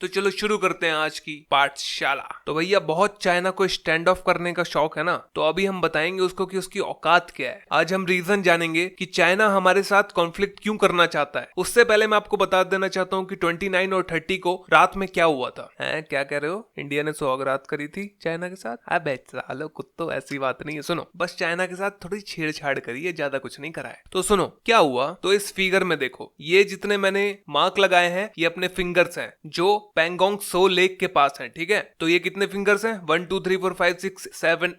तो चलो शुरू करते हैं आज की पाठशाला। तो भैया बहुत चाइना को स्टैंड ऑफ करने का शौक है ना, तो अभी हम बताएंगे उसको कि उसकी औकात क्या है। आज हम रीजन जानेंगे कि चाइना हमारे साथ कॉन्फ्लिक्ट क्यों करना चाहता है। उससे पहले मैं आपको बता देना चाहता हूँ कि 29 और 30 को रात में क्या हुआ था। हैं क्या कह रहे हो, इंडिया ने सौगात करी थी चाइना के साथ? अबे सालो कुत्तो, ऐसी बात नहीं है। सुनो, बस चाइना के साथ थोड़ी छेड़छाड़ करी है, ज्यादा कुछ नहीं करा है। तो सुनो क्या हुआ। तो इस फिगर में देखो, ये जितने मैंने मार्क लगाए हैं ये अपने फिंगर्स हैं जो पेंगोंग सो लेक के पास हैं, ठीक है। तो ये कितने फिंगर्स हैं? 1 2 3 4 5 6 7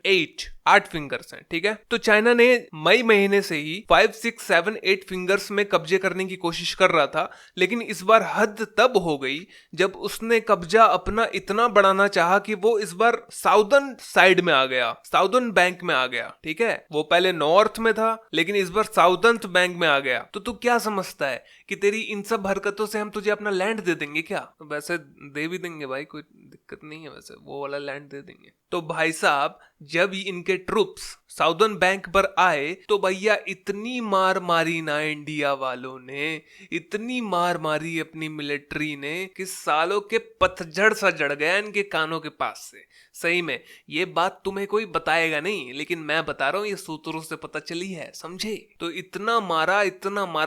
8 फिंगर्स हैं, ठीक है। तो चाइना ने मई महीने से ही 5 6 7 8 फिंगर्स में कब्जे करने की कोशिश कर रहा था, लेकिन इस बार हद तब हो गई जब उसने कब्जा अपना इतना बढ़ाना चाहा कि वो इस बार साउदर्न साइड में आ गया, साउदर्न बैंक में आ गया, ठीक है। वो पहले नॉर्थ में था लेकिन इस बार साउदर्न बैंक में आ गया। तो तू क्या समझता है कि तेरी इन सब हरकतों से हम तुझे अपना लैंड दे देंगे क्या? वैसे दे भी देंगे भाई, कोई दिक्कत नहीं है, वैसे वो वाला लैंड दे देंगे। तो भाई साहब जब इनके ट्रूप्स साउदर्न बैंक पर आए तो भैया इतनी मार मारी ना इंडिया वालों ने, इतनी मार मारी अपनी मिलिट्री ने कि सालों के पतझड़ सा जड़ गया इनके कानों के पास से। सही में ये बात तुम्हें कोई बताएगा नहीं, लेकिन मैं बता रहा हूं, ये सूत्रों से पता चली है, समझे। तो इतना मारा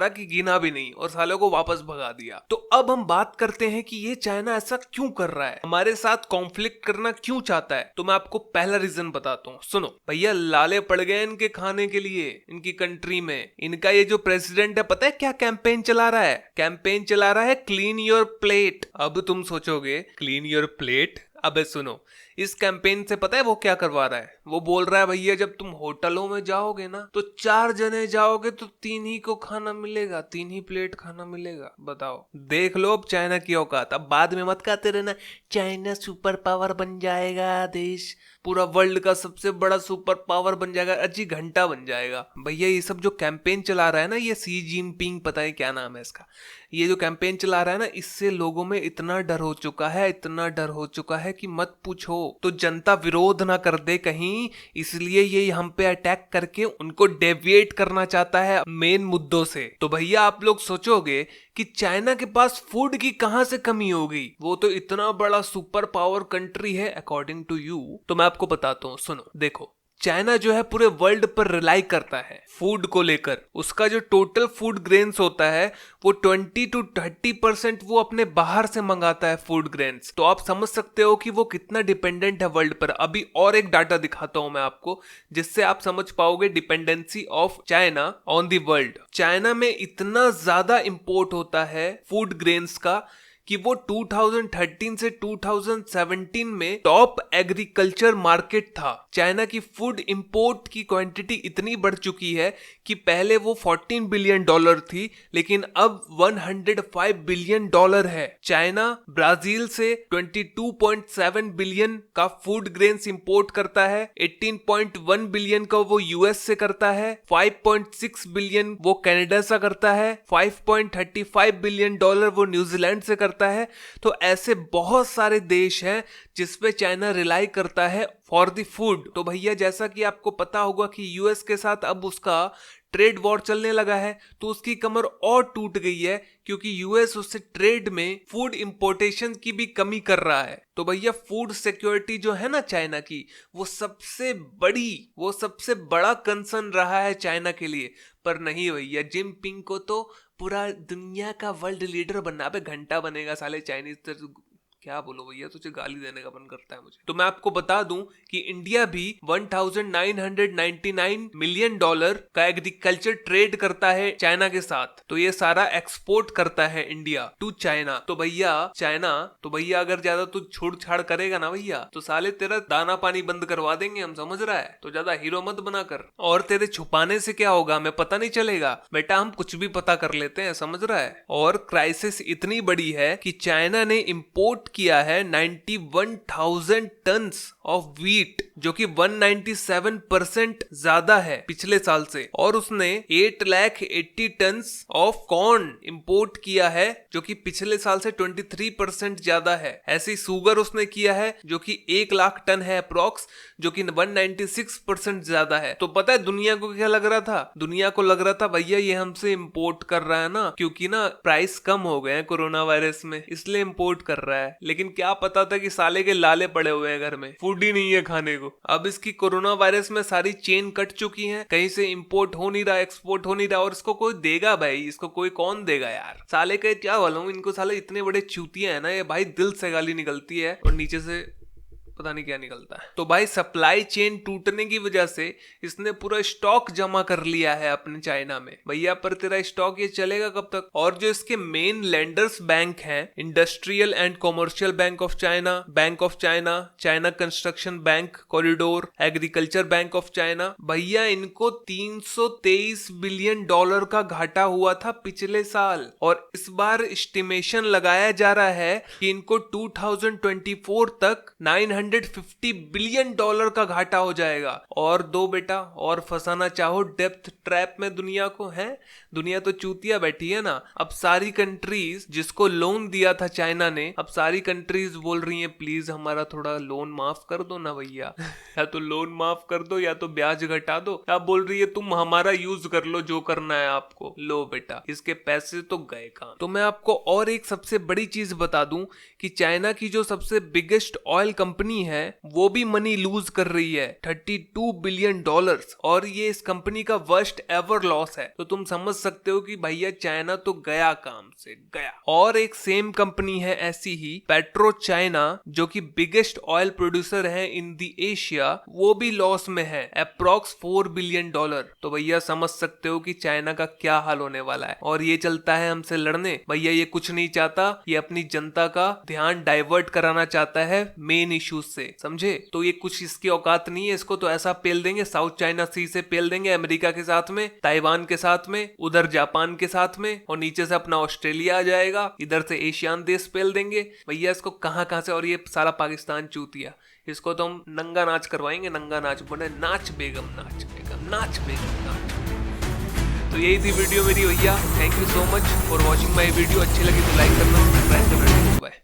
कि गिना भी नहीं और सालों को वापस भगा दिया। तो अब हम बात करते हैं कि ये चाइना ऐसा क्यों कर रहा है, हमारे साथ कॉन्फ्लिक्ट करना क्यों चाहता है। तो मैं आपको पहला रीजन बताता हूँ। सुनो भैया, लाले पड़ गए इनके खाने के लिए इनकी कंट्री में। इनका ये जो प्रेसिडेंट है, पता है क्या कैंपेन चला रहा है? कैंपेन चला रहा है क्लीन योर प्लेट। अब तुम सोचोगे क्लीन योर प्लेट, अबे सुनो, इस कैंपेन से पता है वो क्या करवा रहा है? वो बोल रहा है भैया जब तुम होटलों में जाओगे ना तो 4 जने जाओगे तो 3 ही को खाना मिलेगा, 3 ही प्लेट खाना मिलेगा। बताओ, देख लो अब चाइना की औकात। अब बाद में मत कहते रहना चाइना सुपर पावर बन जाएगा, देश पूरा वर्ल्ड का सबसे बड़ा सुपर पावर बन जाएगा, अजी घंटा बन जाएगा। भैया ये सब जो कैंपेन चला रहा है ना, ये सी जिनपिंग, पता है क्या नाम है इसका, ये जो कैंपेन चला रहा है ना, इससे लोगों में इतना डर हो चुका है, इतना डर हो चुका है कि मत पूछो। तो जनता विरोध ना कर दे कहीं, इसलिए ये हम पे अटैक करके उनको डेविएट करना चाहता है मेन मुद्दों से। तो भैया आप लोग सोचोगे कि चाइना के पास फूड की कहां से कमी हो गई, वो तो इतना बड़ा सुपर पावर कंट्री है अकॉर्डिंग टू यू। तो मैं आपको बताता हूं, सुनो देखो, चाइना जो है पूरे वर्ल्ड पर रिलाई करता है फूड को लेकर। उसका जो टोटल फूड ग्रेन्स होता है वो 20 to 30% वो अपने बाहर से मंगाता है फूड ग्रेन्स। तो आप समझ सकते हो कि वो कितना डिपेंडेंट है वर्ल्ड पर। अभी और एक डाटा दिखाता हूं मैं आपको, जिससे आप समझ पाओगे dependency of China on the world. China में इतना ज्यादा इंपोर्ट होता है फूड ग्रेन्स का कि वो 2013 से 2017 में टॉप एग्रीकल्चर मार्केट था। चाइना की फूड इंपोर्ट की क्वांटिटी इतनी बढ़ चुकी है कि पहले वो $14 बिलियन थी, लेकिन अब $105 बिलियन है। चाइना ब्राजील से 22.7 बिलियन का फूड ग्रेन्स इंपोर्ट करता है, 18.1 बिलियन का वो यूएस से करता है, 5.6 बिलियन वो कनाडा से करता है, 5.35 बिलियन वो न्यूजीलैंड से करता है। तो ऐसे बहुत सारे देश हैं जिसपे चाइना रिलाई करता है फॉर द फूड। तो भैया जैसा कि आपको पता होगा कि यूएस के साथ अब उसका ट्रेड वॉर चलने लगा है, तो उसकी कमर और टूट गई है क्योंकि यूएस उससे ट्रेड में फूड इंपोर्टेशन की भी कमी कर रहा है। तो भैया फूड सिक्योरिटी जो है ना चाइना की, वो सबसे बड़ा कंसर्न रहा है चाइना के लिए। पर नहीं भैया, जिनपिंग को तो पूरा दुनिया का वर्ल्ड लीडर बनना पे घंटा बनेगा साले चाइनीज। क्या बोलो भैया, तुझे गाली देने का मन करता है मुझे। तो मैं आपको बता दूं कि इंडिया भी $1999 मिलियन का एग्रीकल्चर ट्रेड करता है चाइना के साथ। तो ये सारा एक्सपोर्ट करता है इंडिया टू चाइना। तो भैया अगर ज्यादा तू छूट छाड़ करेगा ना भैया, तो साले तेरा दाना पानी बंद करवा देंगे हम, समझ रहा है। तो ज्यादा हीरो मत बना कर। और तेरे छुपाने से क्या होगा, हमें पता नहीं चलेगा बेटा, हम कुछ भी पता कर लेते हैं, समझ रहा है। और क्राइसिस इतनी बड़ी है कि चाइना ने इंपोर्ट किया है 91,000 टन्स ऑफ व्हीट जो कि 197% ज्यादा है पिछले साल से, और उसने 880 टन ऑफ कॉर्न इंपोर्ट किया है जो कि पिछले साल से 23% ज्यादा है। ऐसी शुगर उसने किया है जो कि 1 लाख टन है अप्रोक्स, जो कि 196% ज्यादा है। तो पता है दुनिया को क्या लग रहा था? दुनिया को लग रहा था भैया ये हमसे इंपोर्ट कर रहा है ना, क्योंकि ना प्राइस कम हो गए हैं कोरोना वायरस में, इसलिए इंपोर्ट कर रहा है। लेकिन क्या पता था कि साले के लाले पड़े हुए हैं घर में, फूड ही नहीं है खाने को। अब इसकी कोरोना वायरस में सारी चेन कट चुकी है, कहीं से इंपोर्ट हो नहीं रहा, एक्सपोर्ट हो नहीं रहा, और इसको कोई देगा भाई? इसको कोई कौन देगा यार? साले के क्या बोलूं, इनको साले इतने बड़े चूतिया है ना ये भाई, दिल से गाली निकलती है और नीचे से पता नहीं क्या निकलता है। तो भाई सप्लाई चेन टूटने की वजह से इसने पूरा स्टॉक जमा कर लिया है अपने चाइना में। भैया पर तेरा स्टॉक ये चलेगा कब तक? और जो इसके मेन लेंडर्स बैंक हैं, industrial and commercial bank of China, bank of China, China construction bank corridor, agriculture bank of China, भैया इनको 323 बिलियन डॉलर का घाटा हुआ था पिछले साल, और इस बार एस्टिमेशन लगाया जा रहा है कि इनको 2024 तक 950 बिलियन डॉलर का घाटा हो जाएगा। और दो बेटा, और फंसाना चाहो डेप्थ ट्रैप में दुनिया को? है दुनिया तो चूतिया बैठी है ना। अब सारी कंट्रीज जिसको लोन दिया था चाइना ने, अब सारी कंट्रीज बोल रही हैं प्लीज हमारा थोड़ा लोन माफ कर दो ना भैया या तो लोन माफ कर दो या तो ब्याज घटा दो। अब बोल रही है तुम हमारा यूज कर लो जो करना है आपको। लो बेटा, इसके पैसे तो गए काम। तो मैं आपको और एक सबसे बड़ी चीज बता दूं कि चाइना की जो सबसे बिगेस्ट ऑयल कंपनी है वो भी मनी लूज कर रही है, 32 बिलियन डॉलर्स, और ये इस कंपनी का वर्स्ट एवर लॉस है। तो तुम समझ सकते हो कि भैया चाइना तो गया काम से गया। और एक सेम कंपनी है ऐसी ही, पेट्रो चाइना, जो कि बिगेस्ट ऑयल प्रोड्यूसर है इन दी एशिया, वो भी लॉस में है, अप्रॉक्स 4 बिलियन डॉलर। तो भैया समझ सकते हो कि चाइना का क्या हाल होने वाला है। और ये चलता है हमसे लड़ने। भैया ये कुछ नहीं चाहता, ये अपनी जनता का ध्यान डाइवर्ट कराना चाहता है मेन इश्यूज से, समझे? तो ये कुछ इसकी औकात नहीं है, इसको तो ऐसा पेल देंगे, साउथ चाइना सी से पेल देंगे, अमेरिका के साथ में, ताइवान के साथ में, उधर जापान के साथ में, और नीचे से अपना ऑस्ट्रेलिया आ जाएगा, इधर से एशियान देश पेल देंगे। भैया इसको कहां कहां से, और ये सारा पाकिस्तान चूतिया, इसको तो हम नंगा नाच करवाएंगे, नंगा नाच बोले, नाच बेगम नाच बेगम नाच बेगम नाच। तो यही थी वीडियो मेरी भैया। Thank you so much for watching my video. अच्छी लगी तो लाइक करना, सब्सक्राइब करना। बाय।